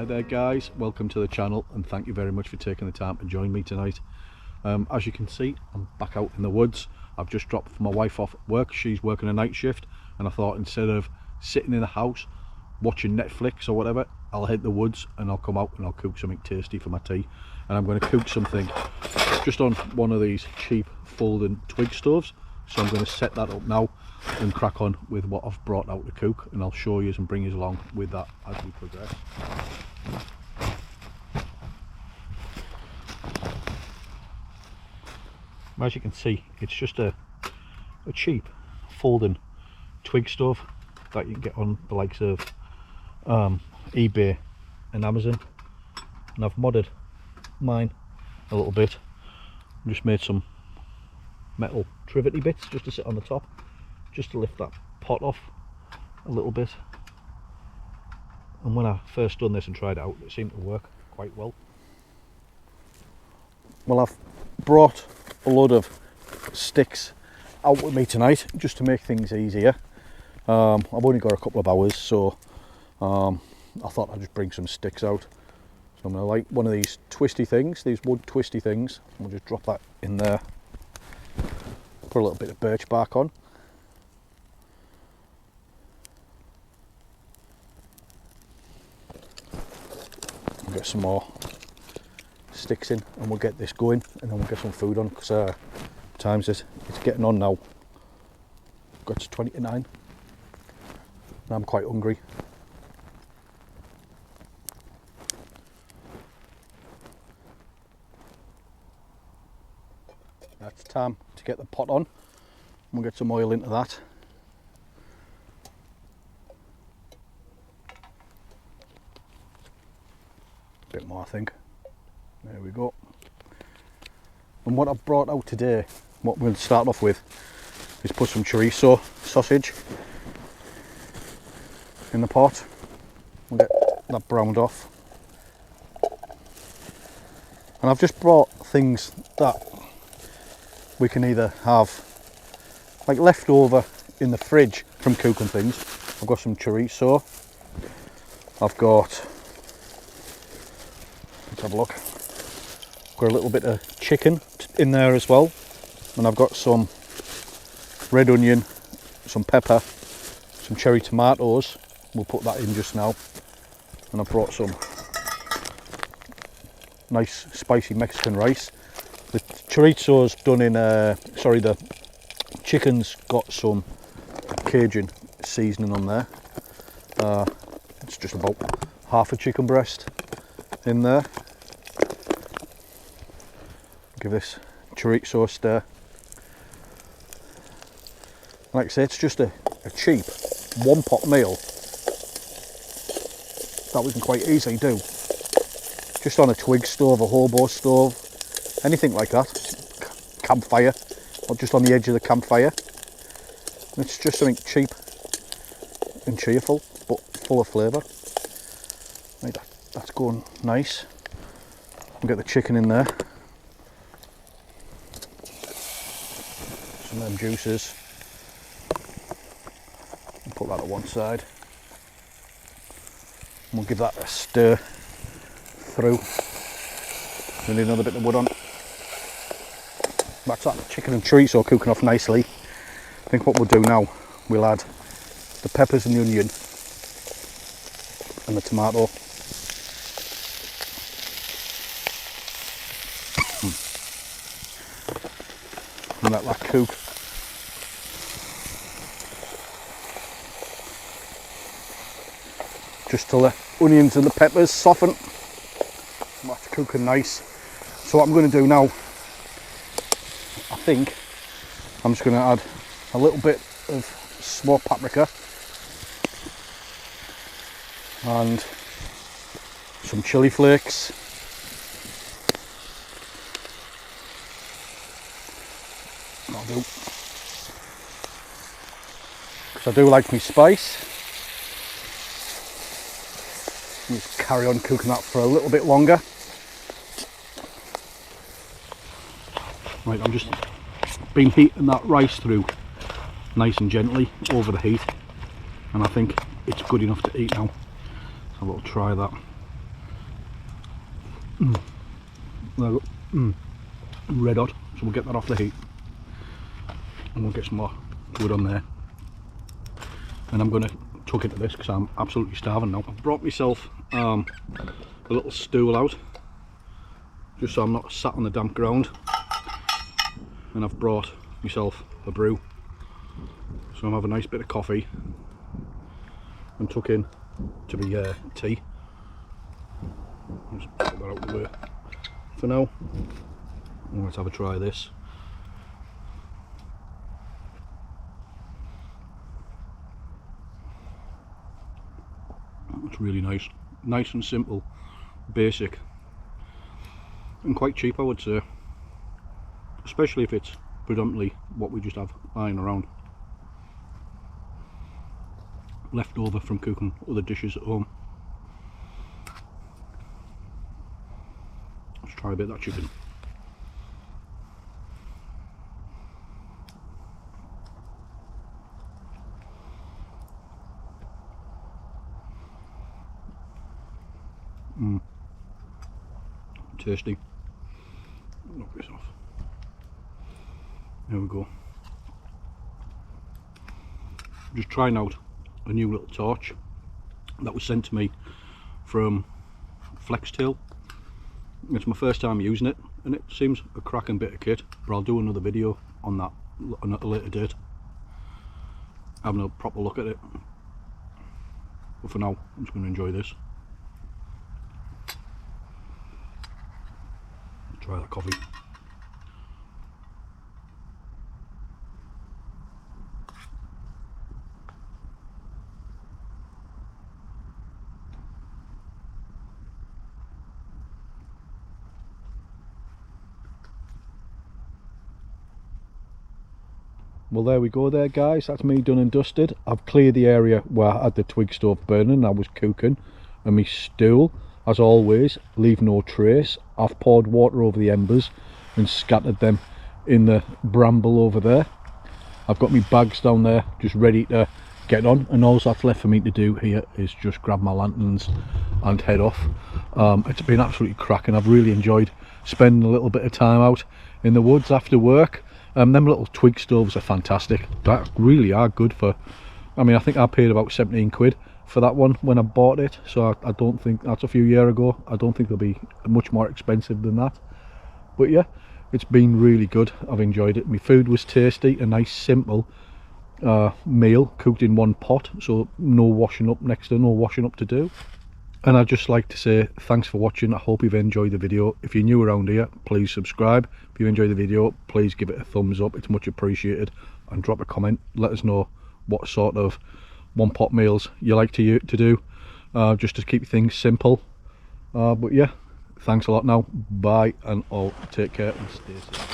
there guys, welcome to the channel and thank you very much for taking the time to join me tonight. As you can see, I'm back out in the woods. I've just dropped my wife off at work. She's working a night shift and I thought instead of sitting in the house watching Netflix or whatever, I'll hit the woods and I'll come out and I'll cook something tasty for my tea. And I'm going to cook something just on one of these cheap folding Twig stoves. So I'm going to set that up now and crack on with what I've brought out to cook, and I'll show you and bring you along with that as we progress. As you can see, it's just a cheap folding Twig stove that you can get on the likes of eBay and Amazon, and I've modded mine a little bit. I just made some metal trivety bits just to sit on the top, just to lift that pot off a little bit. And when I first done this and tried it out, it seemed to work quite well. Well, I've brought a load of sticks out with me tonight just to make things easier. I've only got a couple of hours, so I thought I'd just bring some sticks out. So I'm going to light one of these twisty things, these wood twisty things, and we'll just drop that in there. Put a little bit of birch bark on. We'll get some more sticks in and we'll get this going, and then we'll get some food on, because times it's getting on now. Got to 20 to 9 and I'm quite hungry. It's time to get the pot on. We'll get some oil into that. A bit more, I think. There we go. And what I've brought out today, what we're going to start off with, is put some chorizo sausage in the pot. We'll get that browned off. And I've just brought things that we can either have like leftover in the fridge from cooking things. I've got some chorizo. I've got, let's have a look. Got a little bit of chicken in there as well. And I've got some red onion, some pepper, some cherry tomatoes. We'll put that in just now. And I've brought some nice spicy Mexican rice. The chorizo's done in, the chicken's got some Cajun seasoning on there. It's just about half a chicken breast in there. Give this chorizo a stir. Like I say, it's just a cheap one pot meal that we can quite easily do. Just on a Twig stove, a hobo stove, anything like that, campfire, or just on the edge of the campfire. It's just something cheap and cheerful, but full of flavour. Right, that's going nice. We'll get the chicken in there. Some of them juices. And put that at one side. And we'll give that a stir through. We need another bit of wood on. That's that chicken and chorizo cooking off nicely. I think what we'll do now, we'll add the peppers and the onion and the tomato. And let that cook. Just till the onions and the peppers soften. That's cooking nice. So what I'm going to do now, I think I'm just going to add a little bit of smoked paprika and some chili flakes. That'll do. Because I do like my spice. Just carry on cooking that for a little bit longer. Right, I'm just been heating that rice through nice and gently over the heat, and I think it's good enough to eat now. So we'll try that. There we go. Red hot, so we'll get that off the heat and we'll get some more wood on there, and I'm going to tuck into this because I'm absolutely starving now. I've brought myself a little stool out just so I'm not sat on the damp ground, and I've brought myself a brew, so I'm having a nice bit of coffee and tuck in to the tea. Just put that out the way for now. Let's have a try of this. It's really nice and simple, basic, and quite cheap, I would say, especially if it's predominantly what we just have lying around, left over from cooking other dishes at home. Let's try a bit of that chicken. Tasty. Knock this off. There we go. Just trying out a new little torch that was sent to me from Flextail. It's my first time using it, and it seems a cracking bit of kit, but I'll do another video on that at a later date, having a proper look at it. But for now, I'm just going to enjoy this. Try that coffee. Well, there we go there, guys. That's me done and dusted. I've cleared the area where I had the twig stove burning. I was cooking, and my stool, as always, leave no trace. I've poured water over the embers and scattered them in the bramble over there. I've got my bags down there just ready to get on, and all that's left for me to do here is just grab my lanterns and head off. It's been absolutely cracking. I've really enjoyed spending a little bit of time out in the woods after work. Them little twig stoves are fantastic. That really are good for, I mean, I think I paid about 17 quid for that one when I bought it, so I don't think, that's a few years ago, I don't think they'll be much more expensive than that. But yeah, it's been really good. I've enjoyed it. My food was tasty, a nice simple meal cooked in one pot, so no washing up to do. And I'd just like to say thanks for watching. I hope you've enjoyed the video. If you're new around here, please subscribe. If you enjoyed the video, please give it a thumbs up, it's much appreciated, and drop a comment. Let us know what sort of one pot meals you like to do, just to keep things simple. But yeah, thanks a lot now. Bye, and all take care and stay safe.